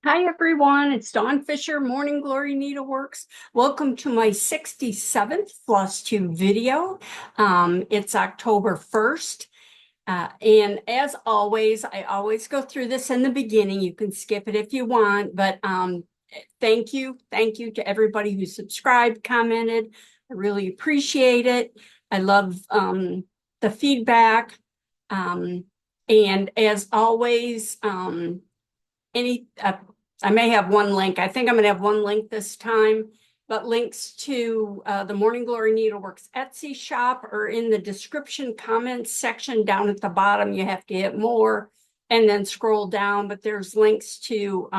Hi everyone, it's Dawn Fisher, Morning Glory Needleworks. Welcome to my 67th FlossTube video. It's October 1st. And as always, I always go through this in the beginning. You can skip it if you want, but thank you. Thank you to everybody who subscribed, commented. I really appreciate it. I love the feedback. And as always, I may have one link. I think I'm going to have one link this time, but links to the Morning Glory Needleworks Etsy shop are in the description comments section down at the bottom. You have to hit more and then scroll down, but there's links to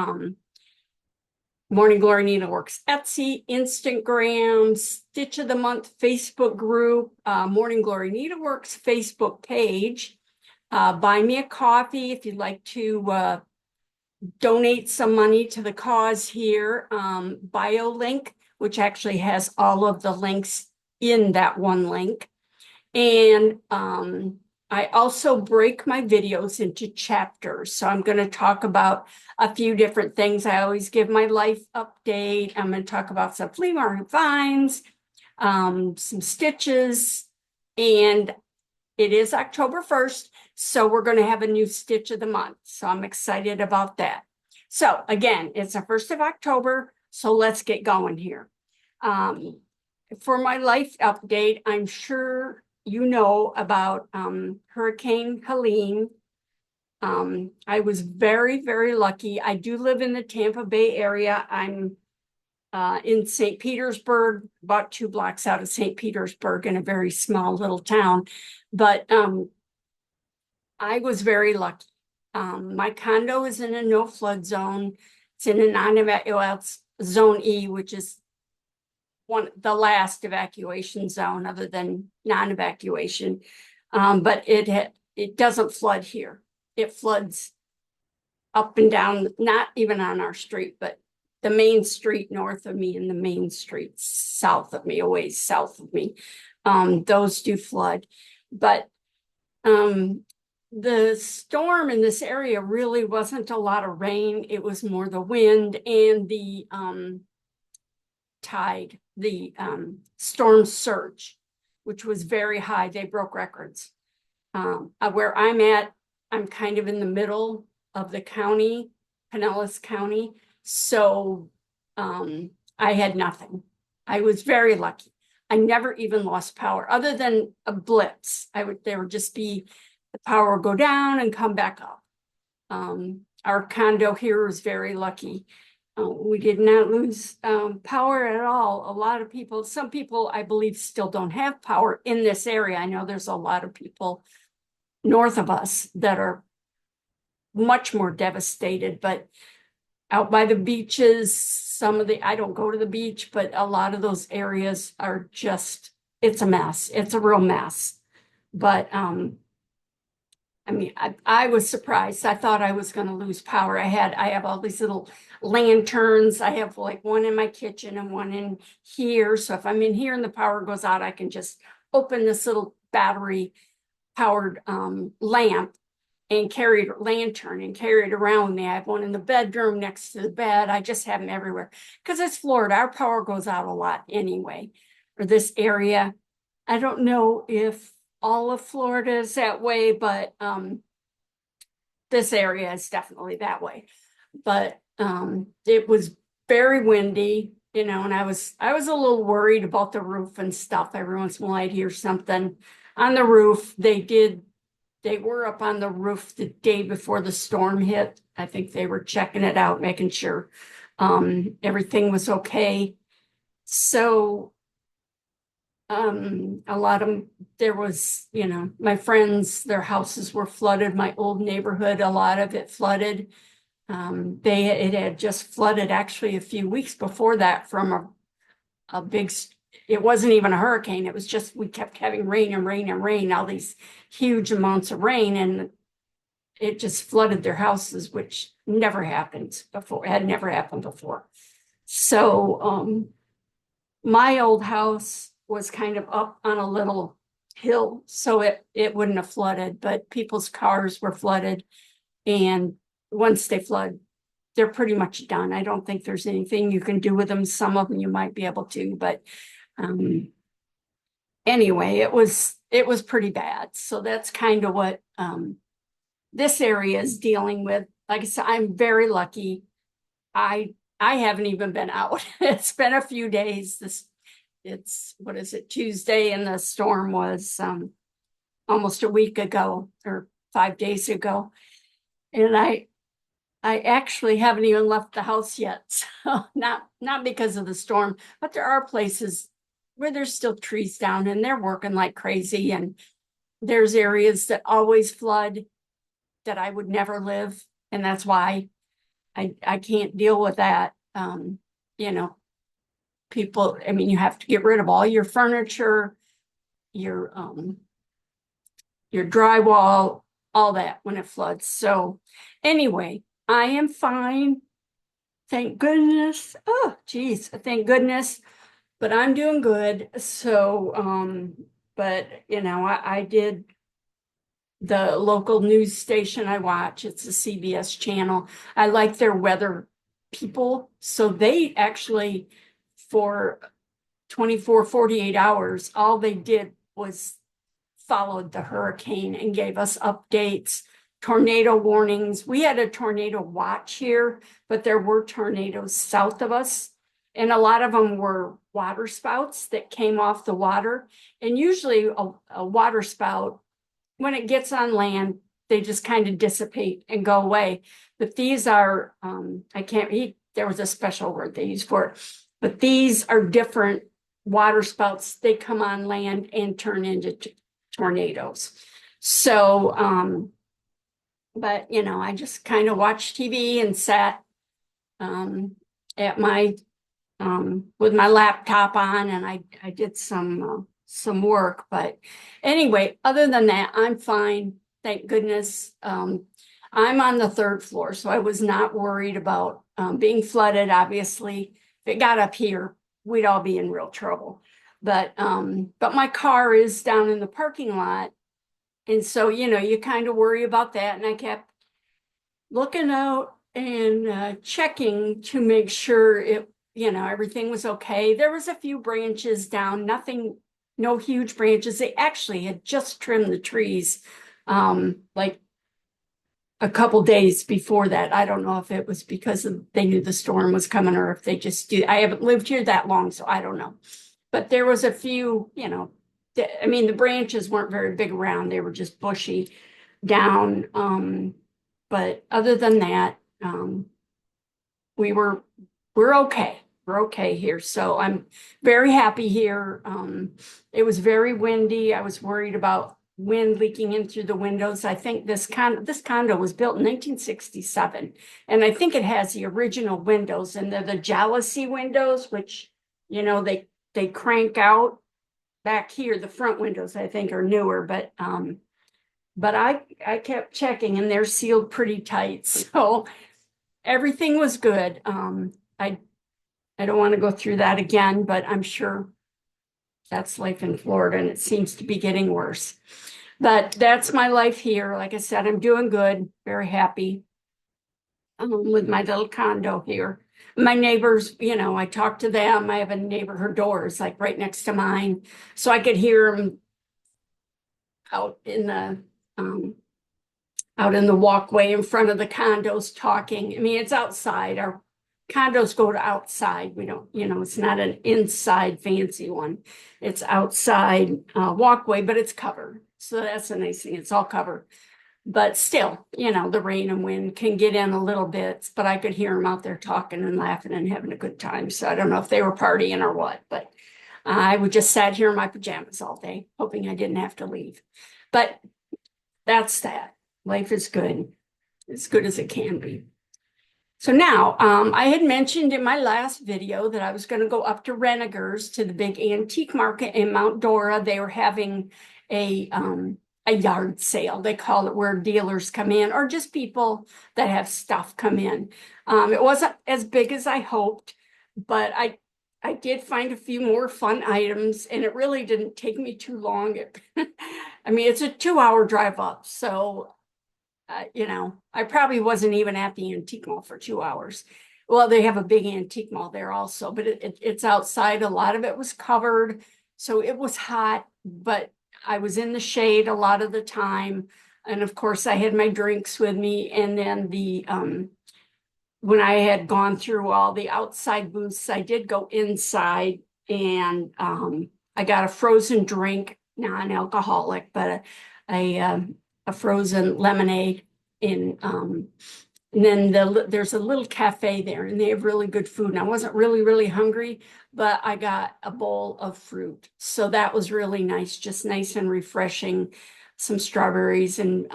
Morning Glory Needleworks Etsy, Instagram, Stitch of the Month Facebook group, Morning Glory Needleworks Facebook page. Buy me a coffee if you'd like to donate some money to the cause here. Bio link, which actually has all of the links in that one link. And I also break my videos into chapters. So I'm going to talk about a few different things. I always give my life update. I'm going to talk about some flea market finds, some stitches, and it is October 1st, so we're going to have a new stitch of the month. So I'm excited about that. So again, it's the 1st of October, so let's get going here. For my life update, I'm sure you know about Hurricane Helene. I was very, very lucky. I do live in the Tampa Bay area. I'm in St. Petersburg, about 2 blocks out of St. Petersburg in a very small little town. But I was very lucky. My condo is in a no flood zone. It's in a non-evacuation zone E, which is the last evacuation zone other than non-evacuation. But it doesn't flood here. It floods up and down, not even on our street, but the main street north of me and the main street south of me, a ways south of me. Those do flood. But the storm in this area really wasn't a lot of rain. It was more the wind and the tide, the storm surge, which was very high. They broke records. Where I'm at, I'm kind of in the middle of the county, Pinellas County. So I had nothing. I was very lucky. I never even lost power other than a blips. There would just be the power would go down and come back up. Our condo here was very lucky. We did not lose power at all. A lot of people, some people I believe still don't have power in this area. I know there's a lot of people north of us that are much more devastated, but out by the beaches, I don't go to the beach, but a lot of those areas are just, it's a mess. It's a real mess. But I mean, I was surprised. I thought I was going to lose power. I have all these little lanterns. I have like one in my kitchen and one in here. So if I'm in here and the power goes out, I can just open this little battery powered lamp and carry a lantern and carry it around with me. I have one in the bedroom next to the bed. I just have them everywhere because it's Florida. Our power goes out a lot anyway, or this area. I don't know if all of Florida is that way, but this area is definitely that way. But it was very windy, you know, and I was a little worried about the roof and stuff. Every once in a while I'd hear something on the roof. They were up on the roof the day before the storm hit. I think they were checking it out, making sure everything was okay. So there was, you know, my friends, their houses were flooded. My old neighborhood, a lot of it flooded. It had just flooded actually a few weeks before that from a big, it wasn't even a hurricane. It was just, we kept having rain and rain and rain, all these huge amounts of rain, and it just flooded their houses, which never happened before, had never happened before. So my old house was kind of up on a little hill, so it wouldn't have flooded, but people's cars were flooded. And once they flood, they're pretty much done. I don't think there's anything you can do with them. Some of them you might be able to, but anyway, it was pretty bad. So that's kind of what this area is dealing with. Like I said, I'm very lucky. I haven't even been out. It's been a few days. It's what is it, Tuesday, and the storm was almost a week ago or 5 days ago. And I actually haven't even left the house yet. So not because of the storm, but there are places where there's still trees down and they're working like crazy. And there's areas that always flood that I would never live. And that's why I can't deal with that. You know, people, I mean, you have to get rid of all your furniture, your drywall, all that when it floods. So anyway, I am fine. Thank goodness. Oh, geez, thank goodness. But I'm doing good. So, but you know, I did the local news station I watch. It's a CBS channel. I like their weather people. So they actually, for 24, 48 hours, all they did was followed the hurricane and gave us updates, tornado warnings. We had a tornado watch here, but there were tornadoes south of us. And a lot of them were water spouts that came off the water. And usually a water spout, when it gets on land, they just kind of dissipate and go away. But these are, there was a special word they used for it, but these are different water spouts. They come on land and turn into tornadoes. So, but you know, I just kind of watched TV and sat at my with my laptop on, and I did some work. But anyway, other than that, I'm fine. Thank goodness. I'm on the 3rd floor, so I was not worried about being flooded. Obviously, if it got up here, we'd all be in real trouble. But my car is down in the parking lot. And so, you know, you kind of worry about that. And I kept looking out and checking to make sure everything was okay. There was a few branches down, no huge branches. They actually had just trimmed the trees like a couple days before that. I don't know if it was because they knew the storm was coming or if they just I haven't lived here that long, so I don't know. But there was a few, the branches weren't very big around. They were just bushy down. But other than that, we're okay. We're okay here. So I'm very happy here. It was very windy. I was worried about wind leaking in through the windows. I think this condo was built in 1967. And I think it has the original windows, and they're the jealousy windows, which, they crank out. Back here, the front windows, I think, are newer, but I kept checking and they're sealed pretty tight. So everything was good. I don't want to go through that again, but I'm sure that's life in Florida and it seems to be getting worse. But that's my life here. Like I said, I'm doing good, very happy with my little condo here. My neighbors, I talk to them. I have a neighbor, her door is like right next to mine. So I could hear them out in the walkway in front of the condos talking. I mean, it's outside. Our condos go to outside. We don't, it's not an inside fancy one. It's outside walkway, but it's covered. So that's a nice thing. It's all covered. But still, the rain and wind can get in a little bit, but I could hear them out there talking and laughing and having a good time. So I don't know if they were partying or what, but I would just sat here in my pajamas all day, hoping I didn't have to leave. But that's that. Life is good, as good as it can be. So now, I had mentioned in my last video that I was going to go up to Renegers to the big antique market in Mount Dora. They were having a yard sale, they call it, where dealers come in or just people that have stuff come in. It wasn't as big as I hoped, but I did find a few more fun items, and it really didn't take me too long. I mean, it's a 2-hour drive up, so I probably wasn't even at the antique mall for 2 hours. Well, they have a big antique mall there also, but it's outside. A lot of it was covered. So it was hot, but I was in the shade a lot of the time. And of course, I had my drinks with me. And then when I had gone through all the outside booths, I did go inside and I got a frozen drink, non-alcoholic, but a frozen lemonade in and then there's a little cafe there and they have really good food. And I wasn't really hungry, but I got a bowl of fruit. So that was really nice, just nice and refreshing. Some strawberries and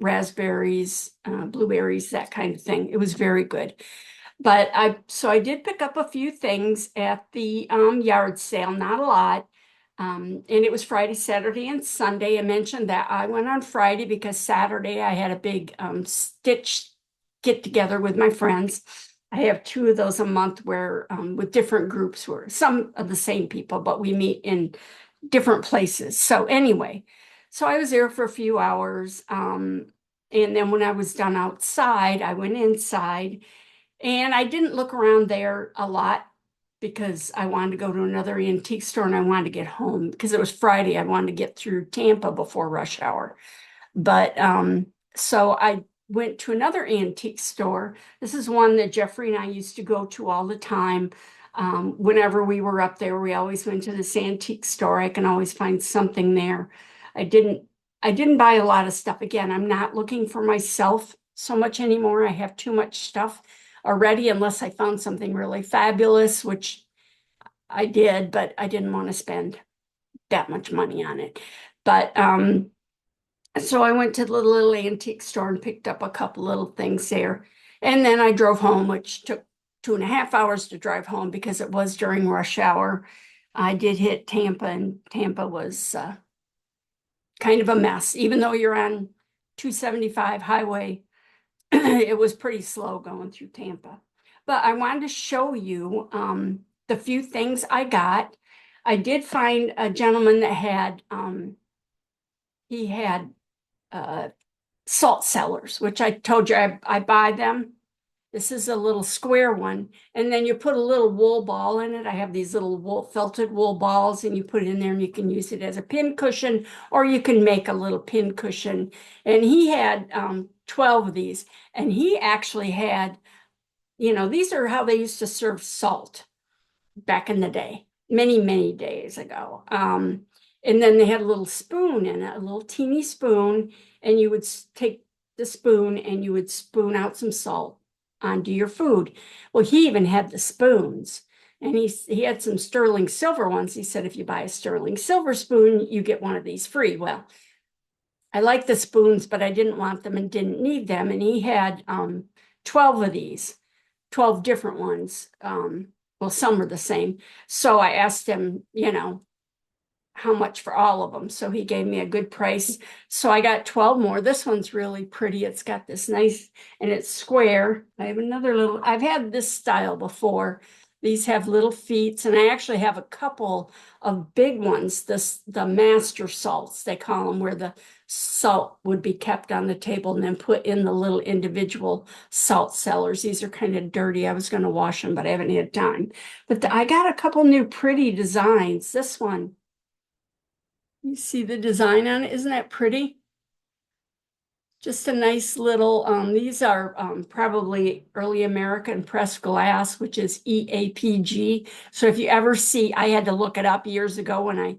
raspberries, blueberries, that kind of thing. It was very good. But I did pick up a few things at the yard sale, not a lot. And it was Friday, Saturday, and Sunday. I mentioned that I went on Friday because Saturday I had a big stitch get together with my friends. I have two of those a month where with different groups where some of the same people, but we meet in different places. So anyway, so I was there for a few hours. And then when I was done outside, I went inside and I didn't look around there a lot because I wanted to go to another antique store and I wanted to get home because it was Friday. I wanted to get through Tampa before rush hour. But so I went to another antique store. This is one that Jeffrey and I used to go to all the time. Whenever we were up there, we always went to this antique store. I can always find something there. I didn't buy a lot of stuff. Again, I'm not looking for myself so much anymore. I have too much stuff already, unless I found something really fabulous, which I did, but I didn't want to spend that much money on it. But so I went to the little antique store and picked up a couple little things there. And then I drove home, which took 2.5 hours to drive home because it was during rush hour. I did hit Tampa, and Tampa was kind of a mess. Even though you're on 275 highway, it was pretty slow going through Tampa. But I wanted to show you the few things I got. I did find a gentleman that had, he had salt cellars, which I told you I buy them. This is a little square one. And then you put a little wool ball in it. I have these little felted wool balls and you put it in there and you can use it as a pin cushion or you can make a little pin cushion. And he had 12 of these and he actually had, these are how they used to serve salt back in the day, many days ago. And then they had a little spoon in it, a little teeny spoon, and you would take the spoon and you would spoon out some salt onto your food. Well, he even had the spoons, and he had some sterling silver ones. He said, if you buy a sterling silver spoon, you get one of these free. Well, I like the spoons, but I didn't want them and didn't need them. And he had 12 of these, 12 different ones. Well, some were the same. So I asked him, how much for all of them. So he gave me a good price. So I got 12 more. This one's really pretty. It's got this nice, and it's square. I have another little, I've had this style before. These have little feet, and I actually have a couple of big ones, the master salts, they call them, where the salt would be kept on the table and then put in the little individual salt cellars. These are kind of dirty. I was going to wash them, but I haven't had time. But I got a couple new pretty designs. This one, you see the design on it? Isn't that pretty? Just a nice little, these are probably early American pressed glass, which is EAPG. So if you ever see, I had to look it up years ago when I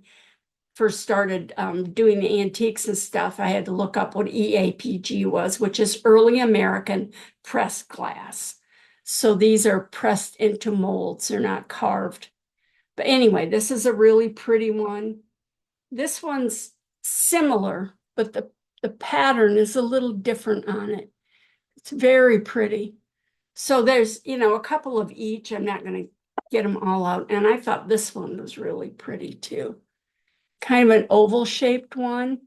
first started doing the antiques and stuff. I had to look up what EAPG was, which is early American pressed glass. So these are pressed into molds. They're not carved. But anyway, this is a really pretty one. This one's similar, but the pattern is a little different on it. It's very pretty. So there's, a couple of each. I'm not going to get them all out. And I thought this one was really pretty too. Kind of an oval shaped one,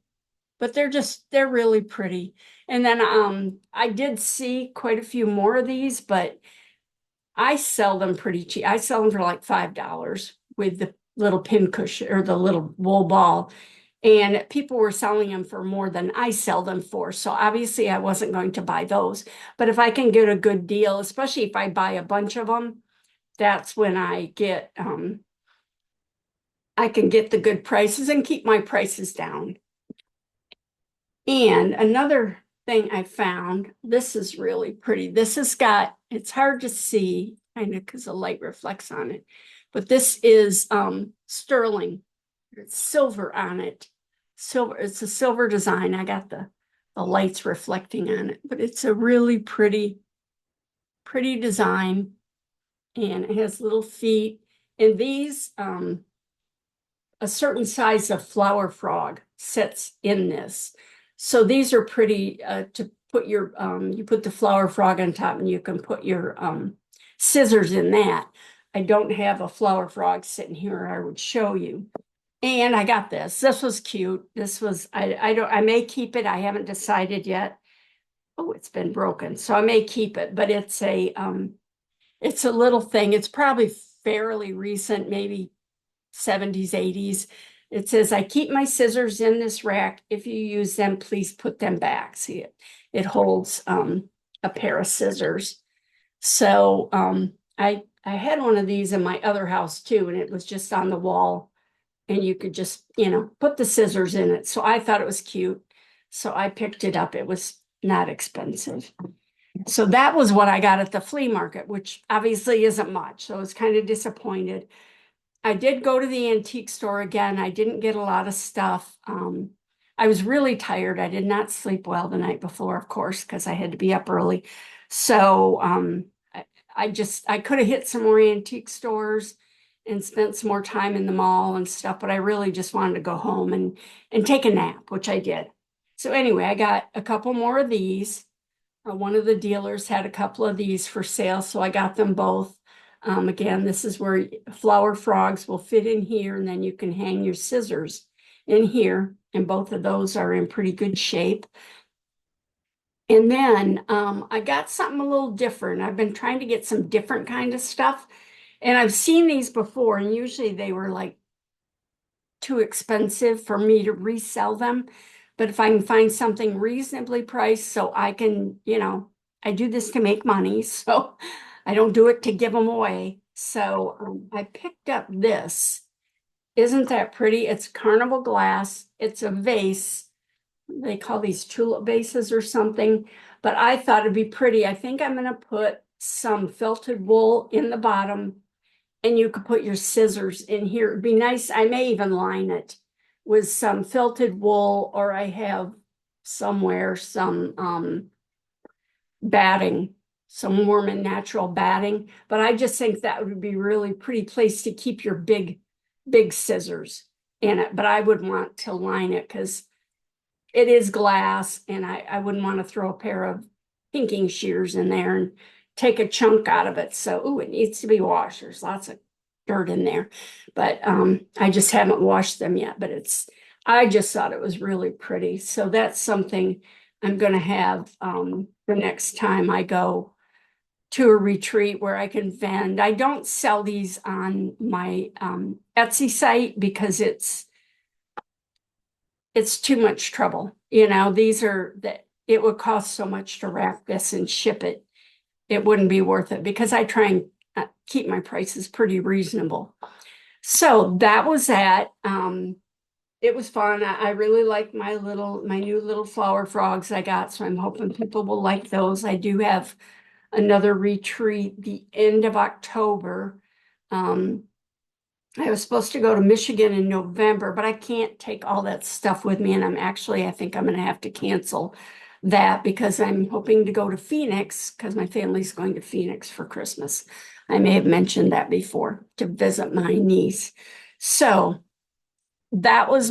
but they're really pretty. And then I did see quite a few more of these, but I sell them pretty cheap. I sell them for like $5 with the little pin cushion or the little wool ball. And people were selling them for more than I sell them for. So obviously I wasn't going to buy those. But if I can get a good deal, especially if I buy a bunch of them, that's when I can get the good prices and keep my prices down. And another thing I found, this is really pretty. This has got, it's hard to see kind of because the light reflects on it, but this is sterling. It's silver on it. Silver, it's a silver design. I got the lights reflecting on it, but it's a really pretty design. And it has little feet. And these, a certain size of flower frog sits in this. So these are pretty to put your, you put the flower frog on top and you can put your scissors in that. I don't have a flower frog sitting here. I would show you. And I got this. This was cute. This was, I may keep it. I haven't decided yet. Oh, it's been broken. So I may keep it, but it's a little thing. It's probably fairly recent, maybe 70s, 80s. It says, I keep my scissors in this rack. If you use them, please put them back. See it? It holds a pair of scissors. So I had one of these in my other house too, and it was just on the wall. And you could just, put the scissors in it. So I thought it was cute. So I picked it up. It was not expensive. So that was what I got at the flea market, which obviously isn't much. So I was kind of disappointed. I did go to the antique store again. I didn't get a lot of stuff. I was really tired. I did not sleep well the night before, of course, because I had to be up early. So I could have hit some more antique stores and spent some more time in the mall and stuff, but I really just wanted to go home and take a nap, which I did. So anyway, I got a couple more of these. One of the dealers had a couple of these for sale, so I got them both. Again, this is where flower frogs will fit in here, and then you can hang your scissors in here, and both of those are in pretty good shape. And then I got something a little different. I've been trying to get some different kind of stuff, and I've seen these before, and usually they were like too expensive for me to resell them. But if I can find something reasonably priced, so I can, I do this to make money, so I don't do it to give them away. So I picked up this. Isn't that pretty? It's carnival glass. It's a vase. They call these tulip vases or something, but I thought it'd be pretty. I think I'm going to put some felted wool in the bottom, and you could put your scissors in here. It'd be nice. I may even line it with some felted wool, or I have somewhere some batting, some warm and natural batting. But I just think that would be really pretty place to keep your big scissors in it. But I would want to line it because it is glass, and I wouldn't want to throw a pair of pinking shears in there and take a chunk out of it. So, it needs to be washed. There's lots of dirt in there, but I just haven't washed them yet. But I just thought it was really pretty. So that's something I'm going to have the next time I go to a retreat where I can vend. I don't sell these on my Etsy site because it's too much trouble. These are that it would cost so much to wrap this and ship it. It wouldn't be worth it because I try and keep my prices pretty reasonable. So that was that. It was fun. I really like my new little flower frogs I got. So I'm hoping people will like those. I do have another retreat the end of October. I was supposed to go to Michigan in November, but I can't take all that stuff with me. And I think I'm going to have to cancel that because I'm hoping to go to Phoenix because my family's going to Phoenix for Christmas. I may have mentioned that before, to visit my niece. So that was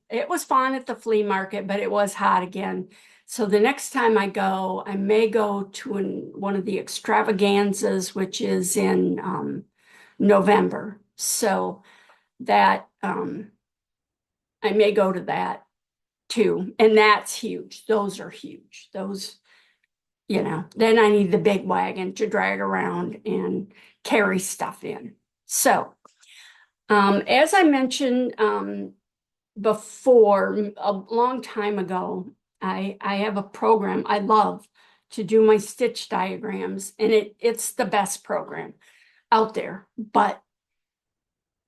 it was fun at the flea market, but it was hot again. So the next time I go, I may go to one of the extravaganzas, which is in November. So that I may go to that too. And that's huge. Those are huge. Those, then I need the big wagon to drag around and carry stuff in. So as I mentioned, before, a long time ago, I have a program I love to do my stitch diagrams, and it's the best program out there. But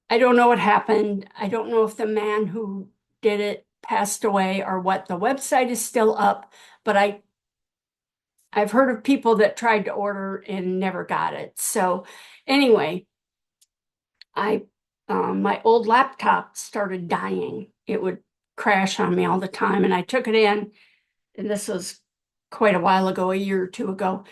I don't know what happened. I don't know if the man who did it passed away or what. The website is still up, but I've heard of people that tried to order and never got it. So anyway, my old laptop started dying. It would crash on me all the time, and I took it in, and this was quite a while ago, a year or two ago.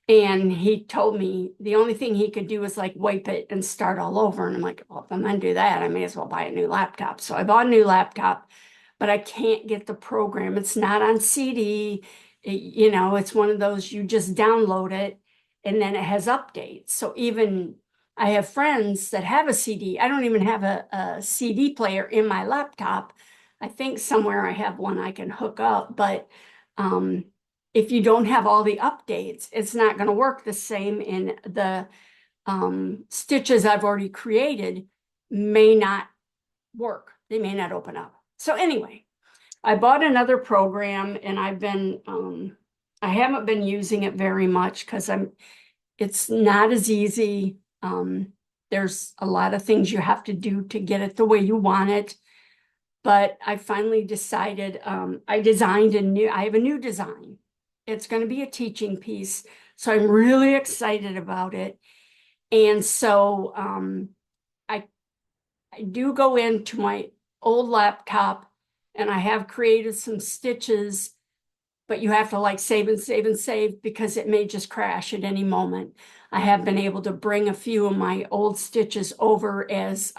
And he told me the only thing he could do was like wipe it and start all over. And I'm like, well, if I'm gonna do that, I may as well buy a new laptop. So I bought a new laptop, but I can't get the program. It's not on CD. It's one of those you just download it and then it has updates. So even I have friends that have a CD. I don't even have a CD player in my laptop. I think somewhere I have one I can hook up, but if you don't have all the updates, it's not going to work the same. In the stitches I've already created may not work. They may not open up. So anyway, I bought another program, and I haven't been using it very much because it's not as easy. There's a lot of things you have to do to get it the way you want it. But I finally decided, I have a new design. It's going to be a teaching piece. So I'm really excited about it. And so I do go into my old laptop, and I have created some stitches, but you have to like save and save and save because it may just crash at any moment. I have been able to bring a few of my old stitches over as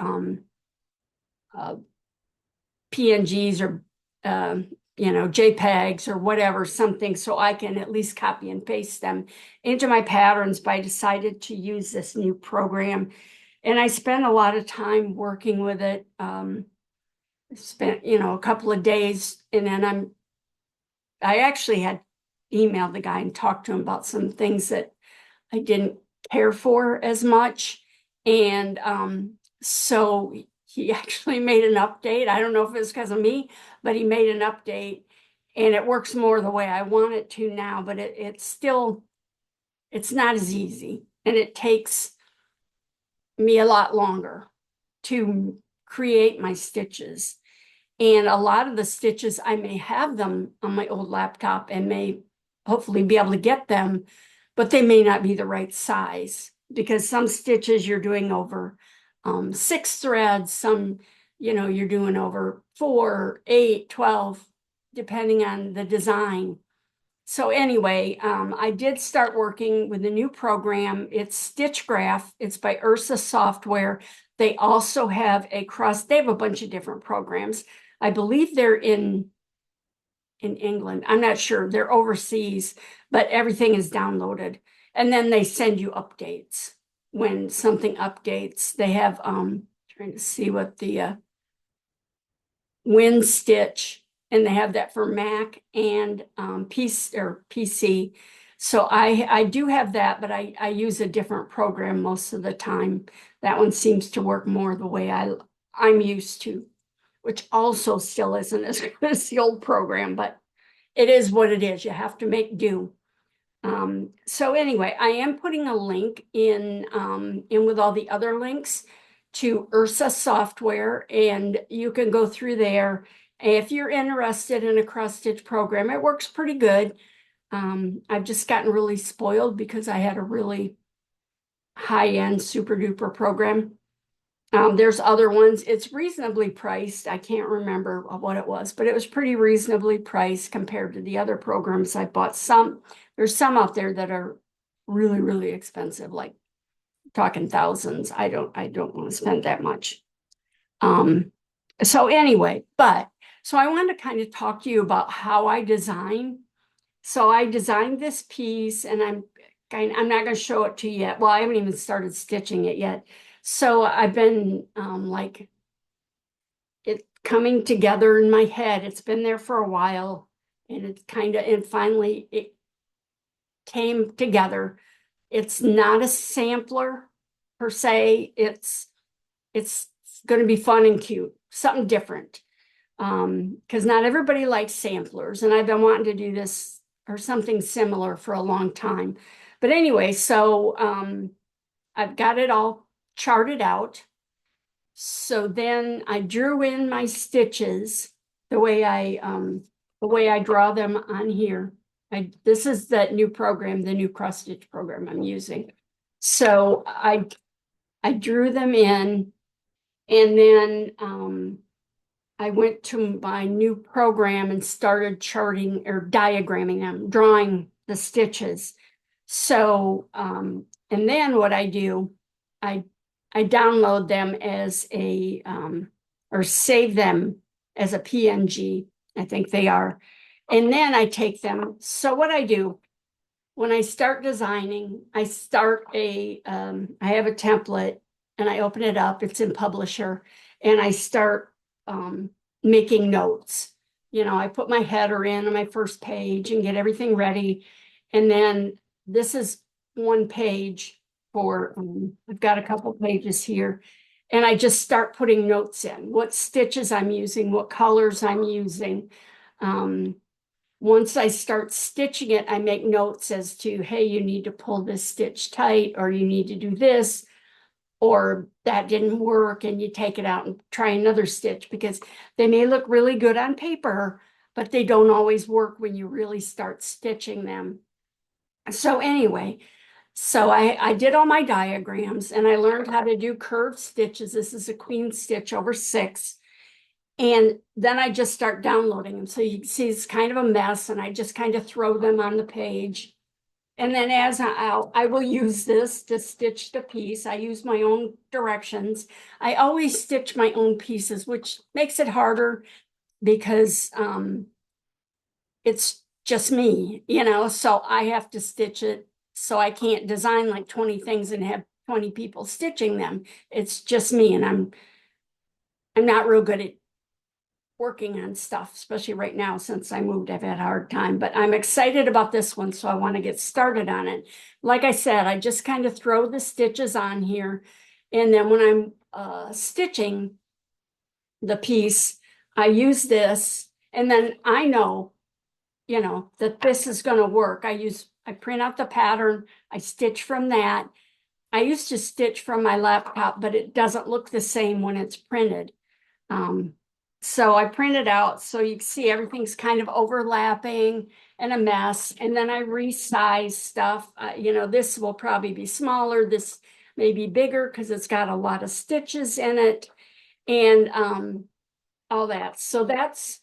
PNGs or JPEGs or whatever, something, so I can at least copy and paste them into my patterns. But I decided to use this new program, and I spent a lot of time working with it. Spent a couple of days, and then I actually had emailed the guy and talked to him about some things that I didn't care for as much. And so he actually made an update. I don't know if it's because of me, but he made an update, and it works more the way I want it to now, but it's not as easy, and it takes me a lot longer to create my stitches. And a lot of the stitches, I may have them on my old laptop and may hopefully be able to get them, but they may not be the right size, because some stitches you're doing over 6 threads, some, you're doing over 4, 8, 12, depending on the design. So anyway, I did start working with a new program. It's Stitch Graph. It's by Ursa Software. They also have they have a bunch of different programs. I believe they're in England. I'm not sure. They're overseas, but everything is downloaded. And then they send you updates when something updates. They have, trying to see what the Win Stitch, and they have that for Mac and PC. So I do have that, but I use a different program most of the time. That one seems to work more the way I'm used to, which also still isn't as good as the old program, but it is what it is. You have to make do. So anyway, I am putting a link in with all the other links to Ursa Software, and you can go through there. If you're interested in a cross stitch program, it works pretty good. I've just gotten really spoiled because I had a really high-end super duper program. There's other ones. It's reasonably priced. I can't remember what it was, but it was pretty reasonably priced compared to the other programs I bought. There's some out there that are really, really expensive, like talking thousands. I don't want to spend that much. So anyway, so I wanted to kind of talk to you about how I design. So I designed this piece, and I'm not going to show it to you yet. Well, I haven't even started stitching it yet. So I've been like it coming together in my head. It's been there for a while, and finally it came together. It's not a sampler per se. It's going to be fun and cute, something different. Because not everybody likes samplers, and I've been wanting to do this or something similar for a long time. But anyway, so I've got it all charted out. So then I drew in my stitches the way I draw them on here. This is that new program, the new cross stitch program I'm using. So I drew them in, and then I went to my new program and started charting or diagramming them, drawing the stitches. So and then what I do, I download them as a or save them as a PNG. I think they are. And then I take them. So what I do when I start designing, I have a template and I open it up. It's in Publisher, and I start making notes. You know, I put my header in on my first page and get everything ready. And then this is one page for, I've got a couple pages here, and I just start putting notes in, what stitches I'm using, what colors I'm using. Once I start stitching it, I make notes as to, hey, you need to pull this stitch tight, or you need to do this, or that didn't work, and you take it out and try another stitch, because they may look really good on paper, but they don't always work when you really start stitching them. So anyway, so I did all my diagrams, and I learned how to do curved stitches. This is a queen stitch over 6. And then I just start downloading them. So you can see it's kind of a mess, and I just kind of throw them on the page. And then as I will use this to stitch the piece. I use my own directions. I always stitch my own pieces, which makes it harder because it's just me, you know, so I have to stitch it. So I can't design like 20 things and have 20 people stitching them. It's just me, and I'm not real good at working on stuff, especially right now since I moved. I've had a hard time, but I'm excited about this one, so I want to get started on it. Like I said, I just kind of throw the stitches on here, and then when I'm stitching the piece, I use this, and then I know, you know, that this is going to work. I print out the pattern, I stitch from that. I used to stitch from my laptop, but it doesn't look the same when it's printed. So I print it out so you can see everything's kind of overlapping and a mess. And then I resize stuff. You know, this will probably be smaller. This may be bigger because it's got a lot of stitches in it, and all that. So that's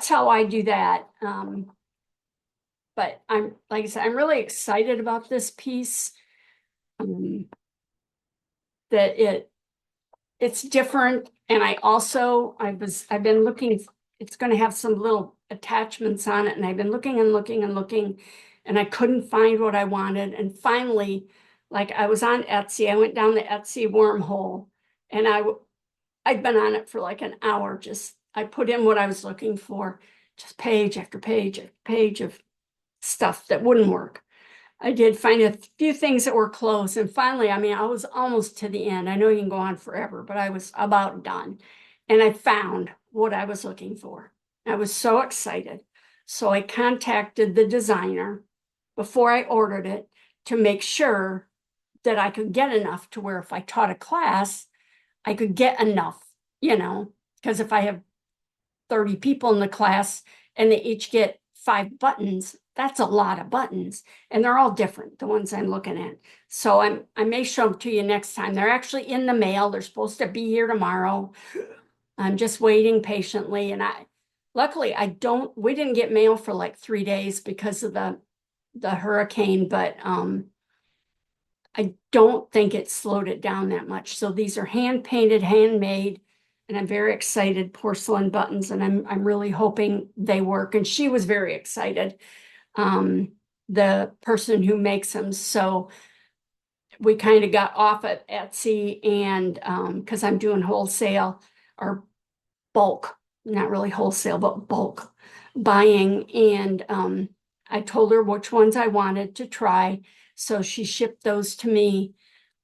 how I do that. But like I said, I'm really excited about this piece. That it's different. And I've been looking, it's going to have some little attachments on it. And I've been looking and looking and looking, and I couldn't find what I wanted. And finally, like I was on Etsy, I went down the Etsy wormhole, and I'd been on it for like an hour. I put in what I was looking for, just page after page after page of stuff that wouldn't work. I did find a few things that were close, and finally, I mean, I was almost to the end. I know you can go on forever, but I was about done, and I found what I was looking for. I was so excited. So I contacted the designer before I ordered it to make sure that I could get enough to where if I taught a class, I could get enough, you know, because if I have 30 people in the class and they each get 5 buttons, that's a lot of buttons, and they're all different, the ones I'm looking at. So I may show them to you next time. They're actually in the mail. They're supposed to be here tomorrow. I'm just waiting patiently, and luckily we didn't get mail for like 3 days because of the hurricane, but I don't think it slowed it down that much. So these are hand painted, handmade, and I'm very excited, porcelain buttons, and I'm really hoping they work. And she was very excited, the person who makes them. So we kind of got off at Etsy, and because I'm doing wholesale or bulk, not really wholesale, but bulk buying. And I told her which ones I wanted to try. So she shipped those to me.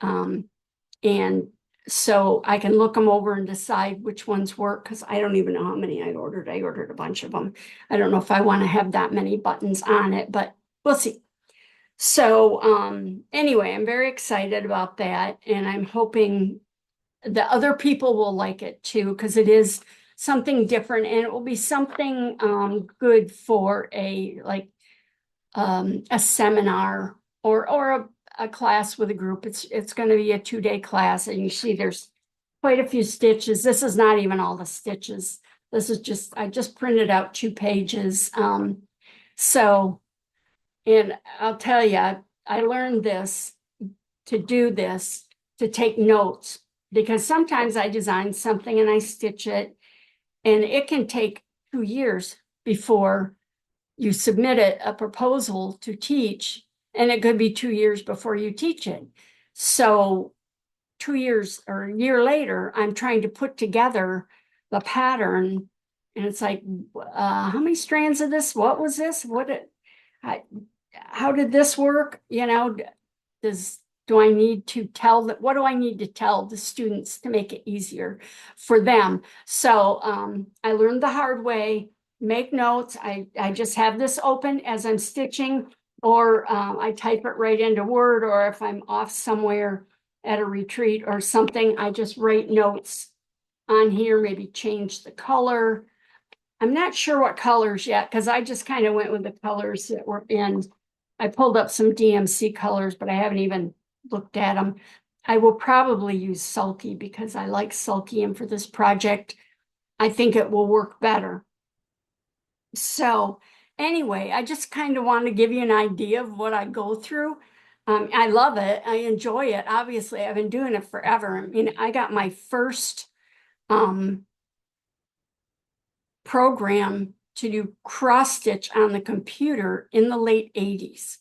And so I can look them over and decide which ones work, because I don't even know how many I ordered. I ordered a bunch of them. I don't know if I want to have that many buttons on it, but we'll see. So anyway, I'm very excited about that, and I'm hoping the other people will like it too, because it is something different, and it will be something good for a seminar or a class with a group. It's going to be a 2-day class, and you see there's quite a few stitches. This is not even all the stitches. This is just, I just printed out 2 pages. So, and I'll tell you, I learned this to do this, to take notes, because sometimes I design something and I stitch it, and it can take 2 years before you submit a proposal to teach, and it could be 2 years before you teach it. So 2 years or a year later, I'm trying to put together the pattern, and it's like, how many strands of this? What was this? How did this work? You know, do I need to tell that? What do I need to tell the students to make it easier for them? So I learned the hard way. Make notes. I just have this open as I'm stitching, or I type it right into Word, or if I'm off somewhere at a retreat or something, I just write notes on here, maybe change the color. I'm not sure what colors yet, because I just kind of went with the colors that were in. I pulled up some DMC colors, but I haven't even looked at them. I will probably use Sulky, because I like Sulky, and for this project, I think it will work better. So anyway, I just kind of want to give you an idea of what I go through. I love it. I enjoy it. Obviously, I've been doing it forever. I mean, I got my first program to do cross stitch on the computer in the late 80s.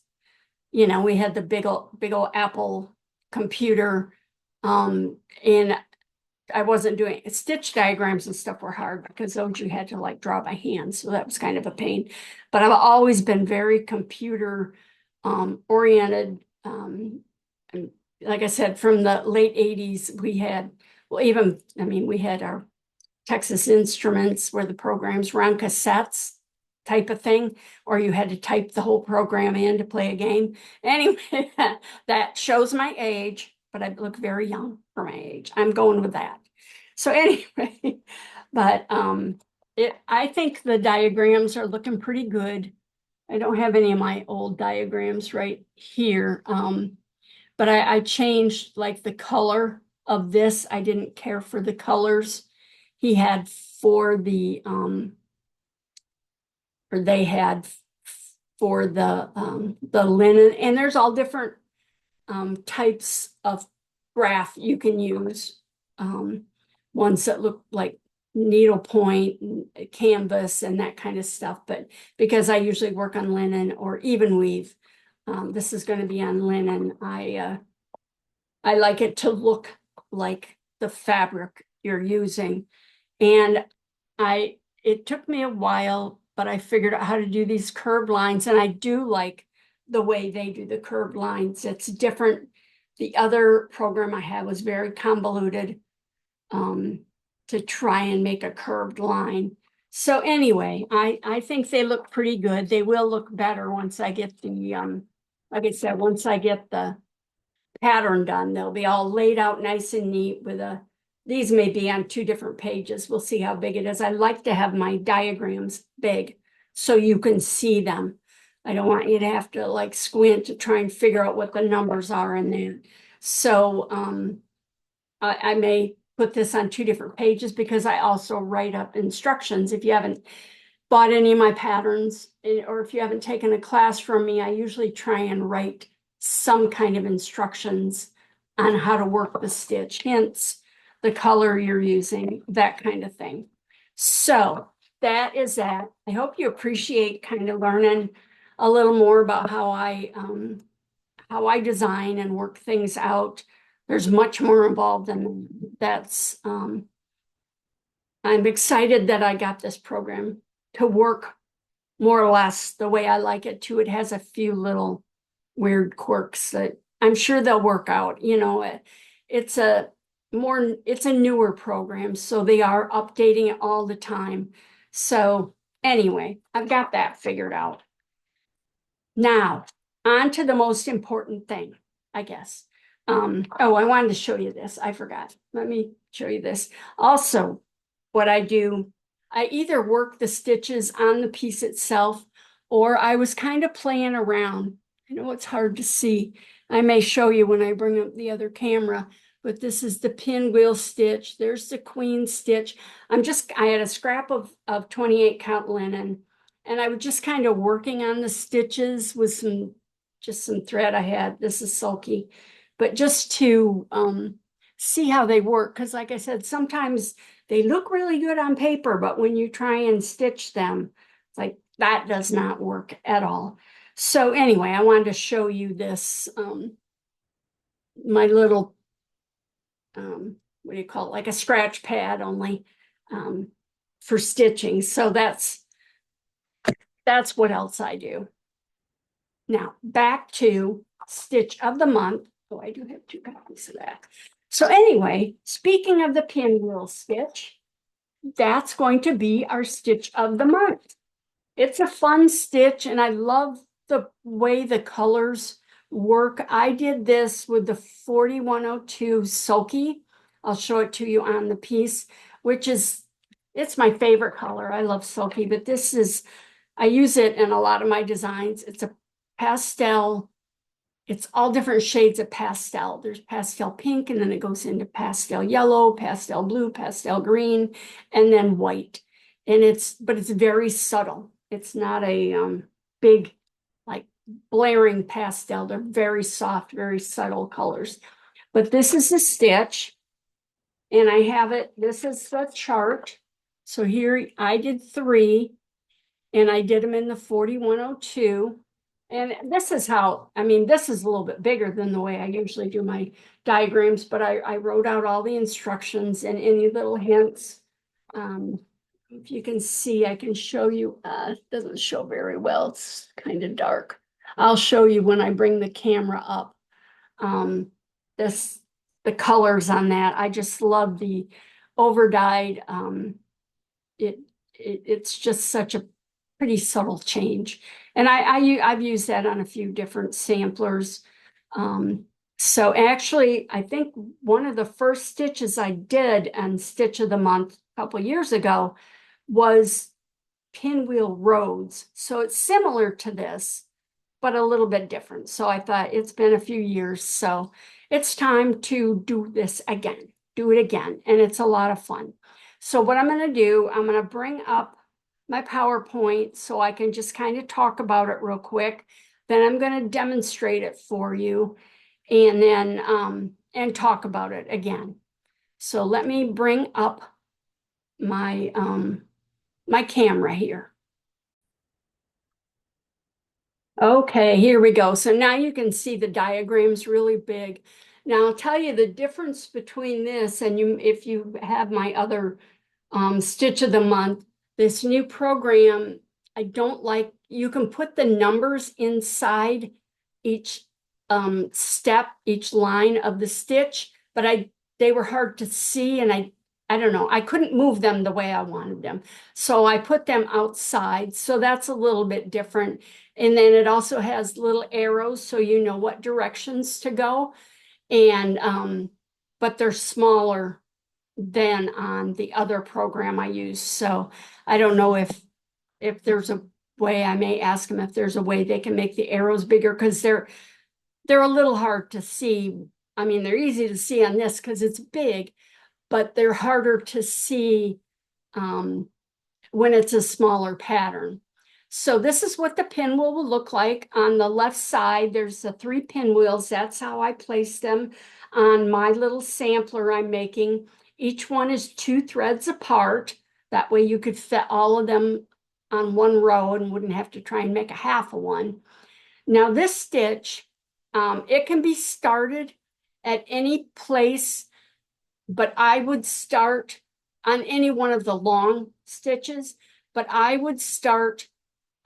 You know, we had the big old Apple computer, and I wasn't doing stitch diagrams and stuff were hard, because those you had to like draw by hand. So that was kind of a pain. But I've always been very computer oriented. And like I said, from the late 80s, we had, well, even, I mean, we had our Texas Instruments where the programs were on cassettes type of thing, or you had to type the whole program in to play a game. Anyway, that shows my age, but I look very young for my age. I'm going with that. So anyway, but I think the diagrams are looking pretty good. I don't have any of my old diagrams right here. But I changed like the color of this. I didn't care for the colors he had for or they had for the linen. And there's all different types of graph you can use. Ones that look like needlepoint and canvas and that kind of stuff. But because I usually work on linen or even weave, this is going to be on linen. I like it to look like the fabric you're using. And it took me a while, but I figured out how to do these curved lines, and I do like the way they do the curved lines. It's different. The other program I had was very convoluted to try and make a curved line. So anyway, I think they look pretty good. They will look better once I get the, like I said, once I get the pattern done. They'll be all laid out nice and neat with these may be on 2 different pages. We'll see how big it is. I like to have my diagrams big so you can see them. I don't want you to have to like squint to try and figure out what the numbers are in there. So I may put this on 2 different pages, because I also write up instructions. If you haven't bought any of my patterns, or if you haven't taken a class from me, I usually try and write some kind of instructions on how to work the stitch, hence the color you're using, that kind of thing. So that is that. I hope you appreciate kind of learning a little more about how I design and work things out. There's much more involved than that's. I'm excited that I got this program to work more or less the way I like it to. It has a few little weird quirks that I'm sure they'll work out. You know, it's a it's a newer program, so they are updating it all the time. So anyway, I've got that figured out. Now, on to the most important thing, I guess. Oh, I wanted to show you this. I forgot. Let me show you this. Also, what I do, I either work the stitches on the piece itself, or I was kind of playing around. I know it's hard to see. I may show you when I bring up the other camera, but this is the pinwheel stitch. There's the queen stitch. I had a scrap of 28 count linen, and I was just kind of working on the stitches with just some thread I had. This is sulky, but just to see how they work. Because like I said, sometimes they look really good on paper, but when you try and stitch them, it's like that does not work at all. So anyway, I wanted to show you this, my little, what do you call it? Like a scratch pad only for stitching. So that's what else I do. Now back to stitch of the month. Oh, I do have 2 copies of that. So anyway, speaking of the pinwheel stitch, that's going to be our stitch of the month. It's a fun stitch, and I love the way the colors work. I did this with the 4102 Sulky. I'll show it to you on the piece, it's my favorite color. I love Sulky, but I use it in a lot of my designs. It's a pastel. It's all different shades of pastel. There's pastel pink, and then it goes into pastel yellow, pastel blue, pastel green, and then white. But it's very subtle. It's not a big, like blaring pastel. They're very soft, very subtle colors. But this is the stitch, and I have it. This is the chart. So here I did 3, and I did them in the 4102. And this is this is a little bit bigger than the way I usually do my diagrams, but I wrote out all the instructions and any little hints. If you can see, I can show you. It doesn't show very well. It's kind of dark. I'll show you when I bring the camera up. The colors on that. I just love the overdyed. It's just such a pretty subtle change. And I've used that on a few different samplers. So actually, I think one of the first stitches I did on Stitch of the Month a couple of years ago was pinwheel roads. So it's similar to this, but a little bit different. So I thought it's been a few years, so it's time to do this again, do it again. And it's a lot of fun. So what I'm going to do, I'm going to bring up my PowerPoint so I can just kind of talk about it real quick. Then I'm going to demonstrate it for you, and then and talk about it again. So let me bring up my my camera here. Okay, here we go. So now you can see the diagram's really big. Now I'll tell you the difference between this and if you have my other Stitch of the Month. This new program, I don't like, you can put the numbers inside each step, each line of the stitch, but they were hard to see, and I don't know, I couldn't move them the way I wanted them. So I put them outside. So that's a little bit different. And then it also has little arrows so you know what directions to go. And but they're smaller than on the other program I use. So I don't know if there's a way. I may ask them if there's a way they can make the arrows bigger, because they're a little hard to see. I mean, they're easy to see on this because it's big, but they're harder to see when it's a smaller pattern. So this is what the pinwheel will look like. On the left side, there's the 3 pinwheels. That's how I place them on my little sampler I'm making. Each one is 2 threads apart. That way you could fit all of them on one row and wouldn't have to try and make a half of one. Now this stitch, it can be started at any place, but I would start on any one of the long stitches, but I would start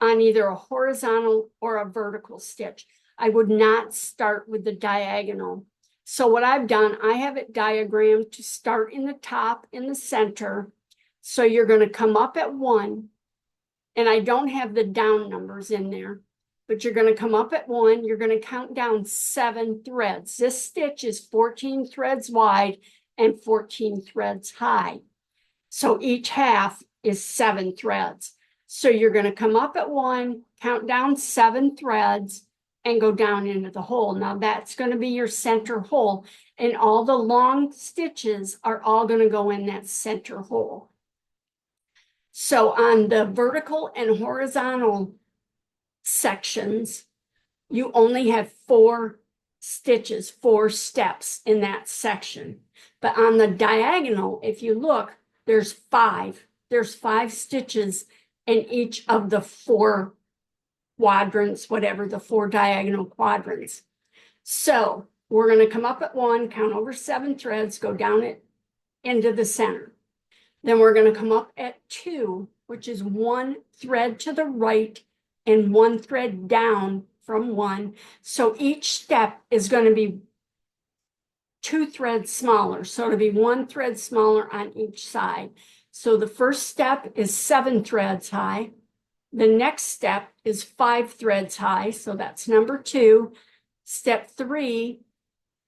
on either a horizontal or a vertical stitch. I would not start with the diagonal. So what I've done, I have it diagrammed to start in the top in the center. So you're going to come up at 1, and I don't have the down numbers in there, but you're going to come up at 1. You're going to count down 7 threads. This stitch is 14 threads wide and 14 threads high. So each half is 7 threads. So you're going to come up at 1, count down 7 threads, and go down into the hole. Now that's going to be your center hole, and all the long stitches are all going to go in that center hole. So on the vertical and horizontal sections, you only have 4 stitches, 4 steps in that section. But on the diagonal, if you look, there's 5. There's 5 stitches in each of the 4 quadrants, whatever, the 4 diagonal quadrants. So we're going to come up at 1, count over 7 threads, go down it into the center. Then we're going to come up at 2, which is 1 thread to the right and 1 thread down from 1. So each step is going to be 2 threads smaller. So it'll be 1 thread smaller on each side. So the first step is 7 threads high. The next step is 5 threads high. So that's number 2. Step 3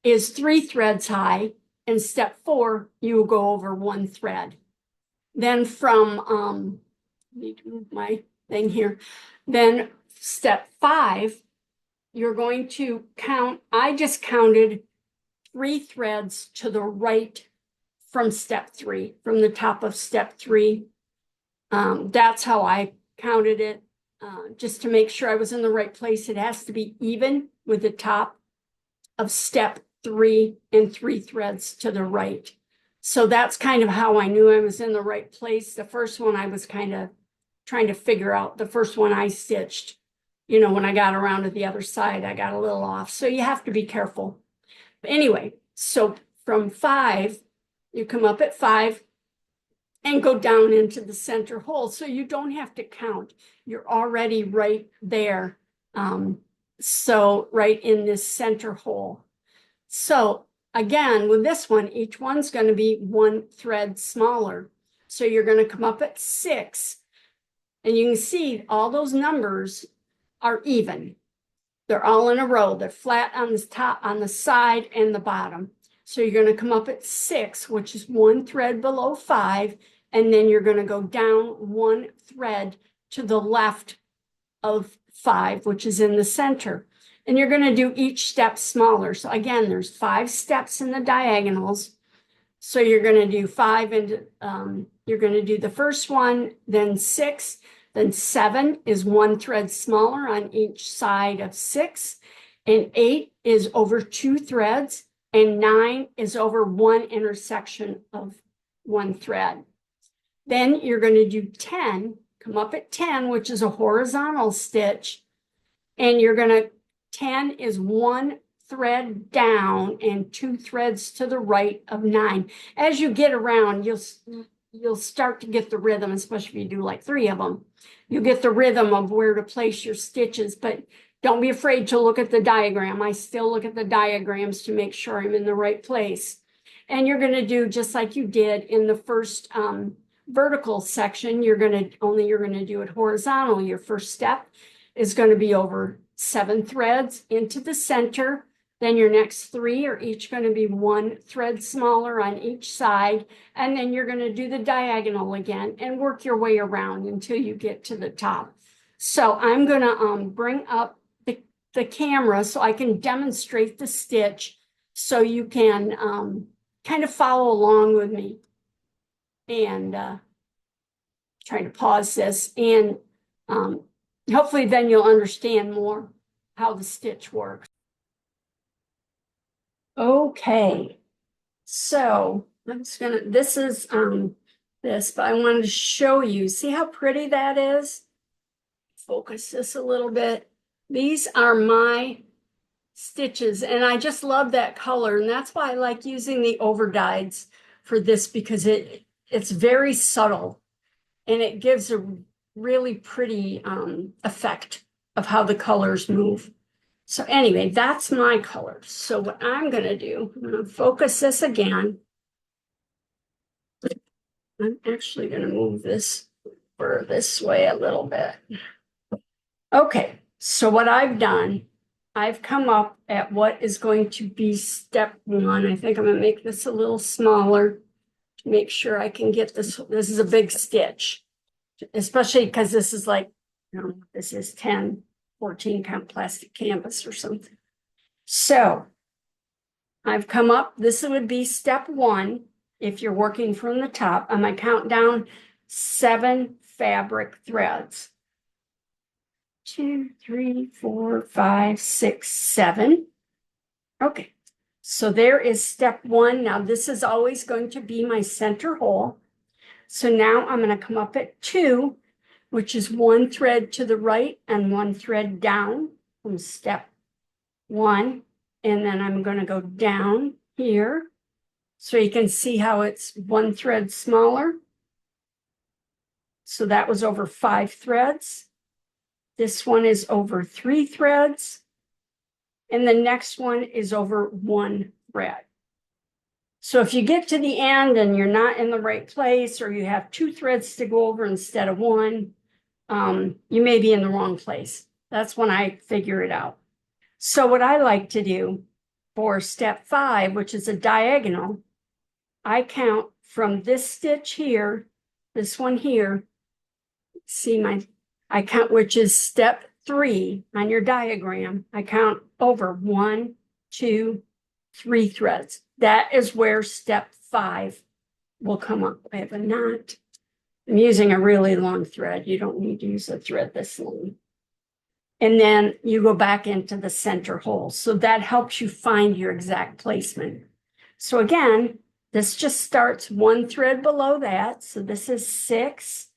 is 3 threads high. And step 4, you will go over 1 thread. Then from, I need to move my thing here. Then step 5, you're going to count, I just counted 3 threads to the right from step 3, from the top of step 3. That's how I counted it, just to make sure I was in the right place. It has to be even with the top of step 3 and 3 threads to the right. So that's kind of how I knew I was in the right place. The first one I was kind of trying to figure out. The first one I stitched, you know, when I got around to the other side, I got a little off. So you have to be careful. But anyway, so from 5, you come up at 5 and go down into the center hole. So you don't have to count. You're already right there. So right in this center hole. So again, with this one, each one's going to be 1 thread smaller. So you're going to come up at 6, and you can see all those numbers are even. They're all in a row. They're flat on the top, on the side, and the bottom. So you're going to come up at 6, which is 1 thread below 5, and then you're going to go down 1 thread to the left of 5, which is in the center. And you're going to do each step smaller. So again, there's 5 steps in the diagonals. So you're going to do 5 and you're going to do the first one, then 6, then 7 is 1 thread smaller on each side of 6, and 8 is over 2 threads, and 9 is over 1 intersection of 1 thread. Then you're going to do 10, come up at 10, which is a horizontal stitch, and you're going to 10 is 1 thread down and 2 threads to the right of 9. As you get around, you'll start to get the rhythm, especially if you do like 3 of them. You'll get the rhythm of where to place your stitches, but don't be afraid to look at the diagram. I still look at the diagrams to make sure I'm in the right place. And you're going to do just like you did in the first vertical section. You're going to do it horizontal. Your first step is going to be over 7 threads into the center. Then your next 3 are each going to be 1 thread smaller on each side. And then you're going to do the diagonal again and work your way around until you get to the top. So I'm going to bring up the camera so I can demonstrate the stitch so you can kind of follow along with me. And trying to pause this, and hopefully then you'll understand more how the stitch works. Okay, so I'm just gonna, this is this, but I wanted to show you, see how pretty that is? Focus this a little bit. These are my stitches, and I just love that color, and that's why I like using the overdyes for this, because it's very subtle, and it gives a really pretty effect of how the colors move. So anyway, that's my color. So what I'm gonna do, I'm gonna focus this again. I'm actually gonna move this for this way a little bit. Okay, so what I've done, I've come up at what is going to be step one. I think I'm gonna make this a little smaller to make sure I can get this. This is a big stitch, especially because this is like, this is 10, 14 count plastic canvas or something. So I've come up, this would be step one. If you're working from the top, I'm gonna count down 7 fabric threads. 2, 3, 4, 5, 6, 7. Okay, so there is step one. Now this is always going to be my center hole. So now I'm going to come up at 2, which is 1 thread to the right and 1 thread down from step 1. And then I'm going to go down here so you can see how it's 1 thread smaller. So that was over 5 threads. This one is over 3 threads. And the next one is over 1 thread. So if you get to the end and you're not in the right place, or you have 2 threads to go over instead of 1, you may be in the wrong place. That's when I figure it out. So what I like to do for step 5, which is a diagonal, I count from this stitch here, this one here, I count, which is step 3 on your diagram. I count over 1, 2, 3 threads. That is where step 5 will come up. I have a knot. I'm using a really long thread. You don't need to use a thread this long. And then you go back into the center hole. So that helps you find your exact placement. So again, this just starts 1 thread below that. So this is 6.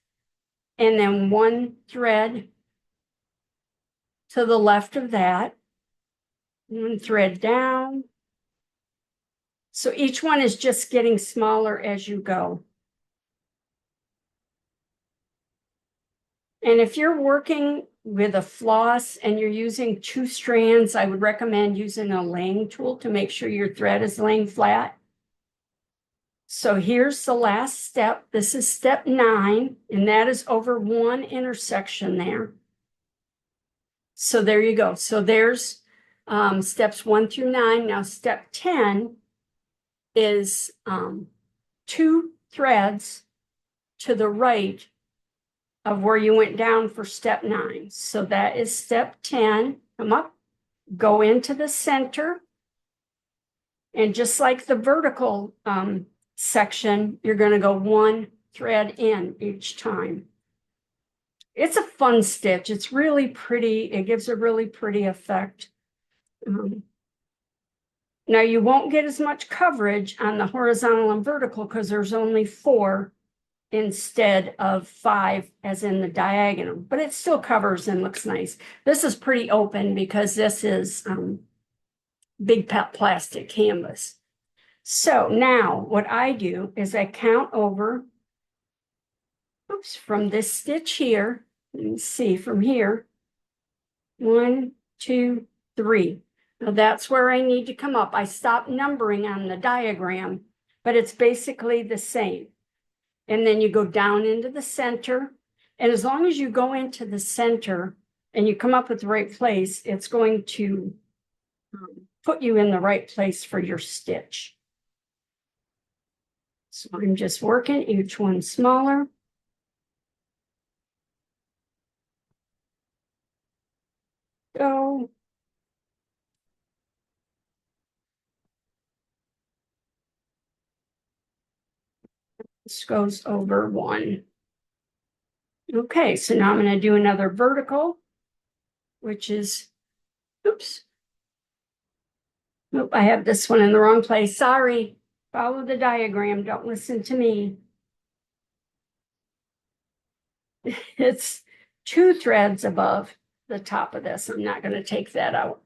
And then 1 thread to the left of that. 1 thread down. So each one is just getting smaller as you go. And if you're working with a floss and you're using 2 strands, I would recommend using a laying tool to make sure your thread is laying flat. So here's the last step. This is step 9, and that is over 1 intersection there. So there you go. So there's steps 1 through 9. Now step 10 is 2 threads to the right of where you went down for step 9. So that is step 10. Come up, go into the center. And just like the vertical section, you're going to go 1 thread in each time. It's a fun stitch. It's really pretty. It gives a really pretty effect. Now you won't get as much coverage on the horizontal and vertical because there's only 4 instead of 5 as in the diagonal, but it still covers and looks nice. This is pretty open because this is big plastic canvas. So now what I do is I count over, from this stitch here, you can see from here, 1, 2, 3. Now that's where I need to come up. I stopped numbering on the diagram, but it's basically the same. And then you go down into the center. And as long as you go into the center and you come up with the right place, it's going to put you in the right place for your stitch. So I'm just working each one smaller. Go. This goes over 1. Okay, so now I'm going to do another vertical, which is, oops. Nope, I have this one in the wrong place. Sorry. Follow the diagram. Don't listen to me. It's 2 threads above the top of this. I'm not going to take that out.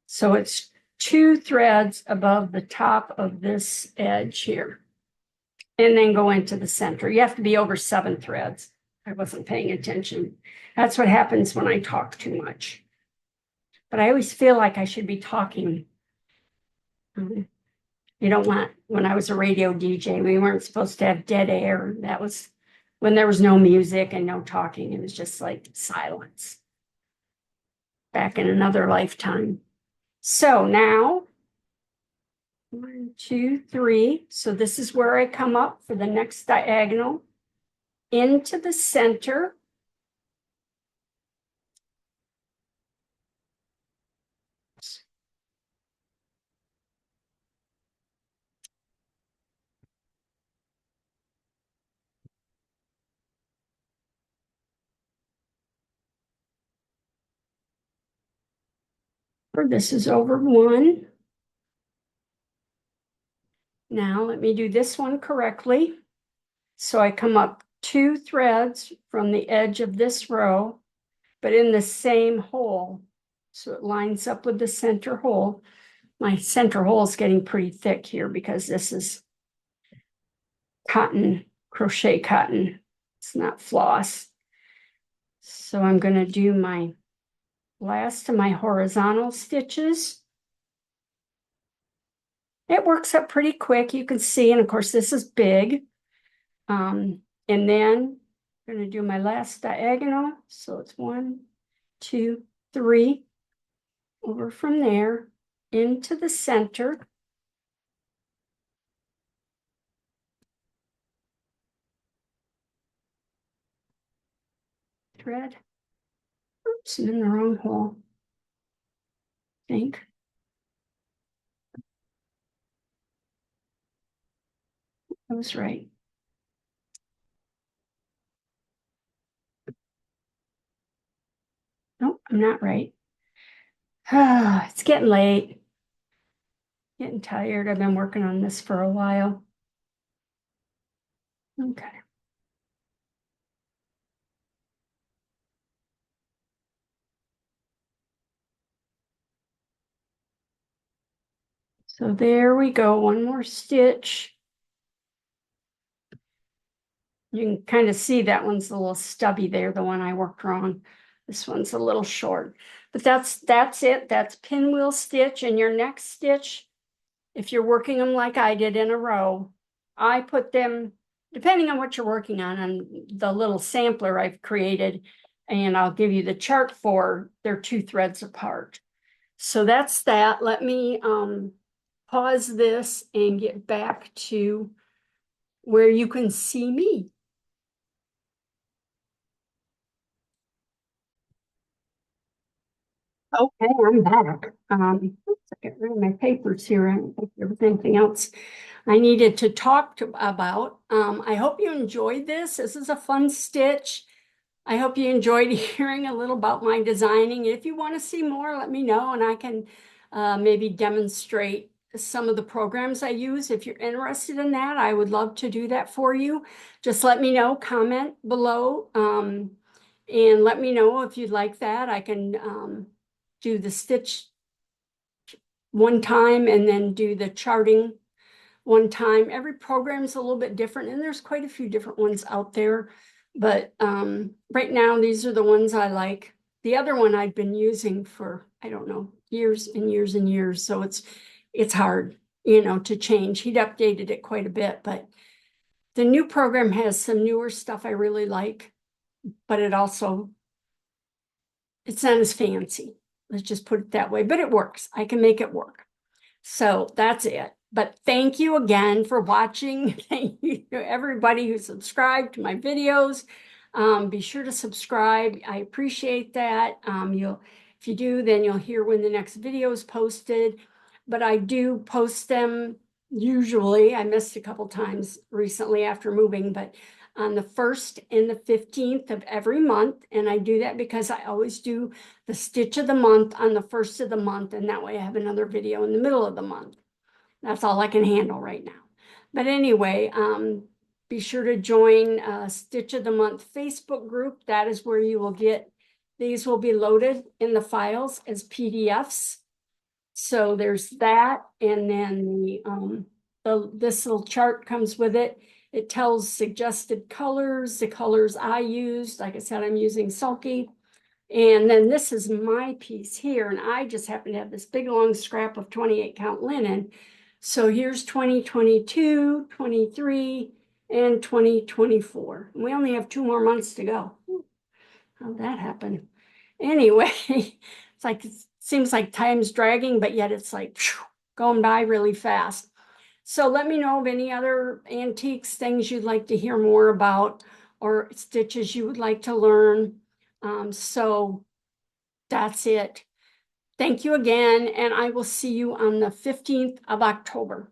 So it's 2 threads above the top of this edge here. And then go into the center. You have to be over 7 threads. I wasn't paying attention. That's what happens when I talk too much. but I always feel like I should be talking. You don't want, when I was a radio DJ, we weren't supposed to have dead air. That was when there was no music and no talking. It was just like silence. Back in another lifetime. So now, 1, 2, 3. So this is where I come up for the next diagonal into the center. Or this is over 1. Now let me do this one correctly. So I come up 2 threads from the edge of this row, but in the same hole. So it lines up with the center hole. My center hole is getting pretty thick here because this is cotton, crochet cotton. It's not floss. So I'm going to do my last of my horizontal stitches. It works up pretty quick, you can see, and of course this is big. And then I'm going to do my last diagonal. So it's 1, 2, 3, over from there into the center. Thread. Oops, I'm in the wrong hole. I think. I was right. Nope, I'm not right. It's getting late. Getting tired. I've been working on this for a while. Okay. So there we go. One more stitch. You can kind of see that one's a little stubby there, the one I worked on. This one's a little short, but that's it. That's pinwheel stitch. And your next stitch, if you're working them like I did in a row, I put them, depending on what you're working on the little sampler I've created, and I'll give you the chart for, they're 2 threads apart. So that's that. Let me pause this and get back to where you can see me. Okay, I'm back. I get rid of my papers here. I don't think there was anything else I needed to talk about. I hope you enjoyed this. This is a fun stitch. I hope you enjoyed hearing a little about my designing. If you want to see more, let me know, and I can maybe demonstrate some of the programs I use. If you're interested in that, I would love to do that for you. Just let me know, comment below, and let me know if you'd like that. I can do the stitch one time and then do the charting one time. Every program is a little bit different, and there's quite a few different ones out there. But right now, these are the ones I like. The other one I've been using for, I don't know, years and years and years. So it's hard, to change. He'd updated it quite a bit, but the new program has some newer stuff I really like, but it's not as fancy. Let's just put it that way, but it works. I can make it work. So that's it. But thank you again for watching. Thank you to everybody who subscribed to my videos. Be sure to subscribe. I appreciate that. If you do, then you'll hear when the next video is posted. But I do post them usually. I missed a couple times recently after moving, but on the 1st and the 15th of every month. And I do that because I always do the stitch of the month on the 1st of the month. And that way I have another video in the middle of the month. That's all I can handle right now. But anyway, be sure to join Stitch of the Month Facebook group. That is where you will get, these will be loaded in the files as PDFs. So there's that. And then this little chart comes with it. It tells suggested colors, the colors I used. Like I said, I'm using Sulky. And then this is my piece here, and I just happen to have this big long scrap of 28 count linen. So here's 2022, 23, and 2024. We only have 2 more months to go. How'd that happen? Anyway, it's like, it seems like time's dragging, but yet it's like going by really fast. So let me know of any other antiques, things you'd like to hear more about, or stitches you would like to learn. So that's it. Thank you again, and I will see you on the 15th of October.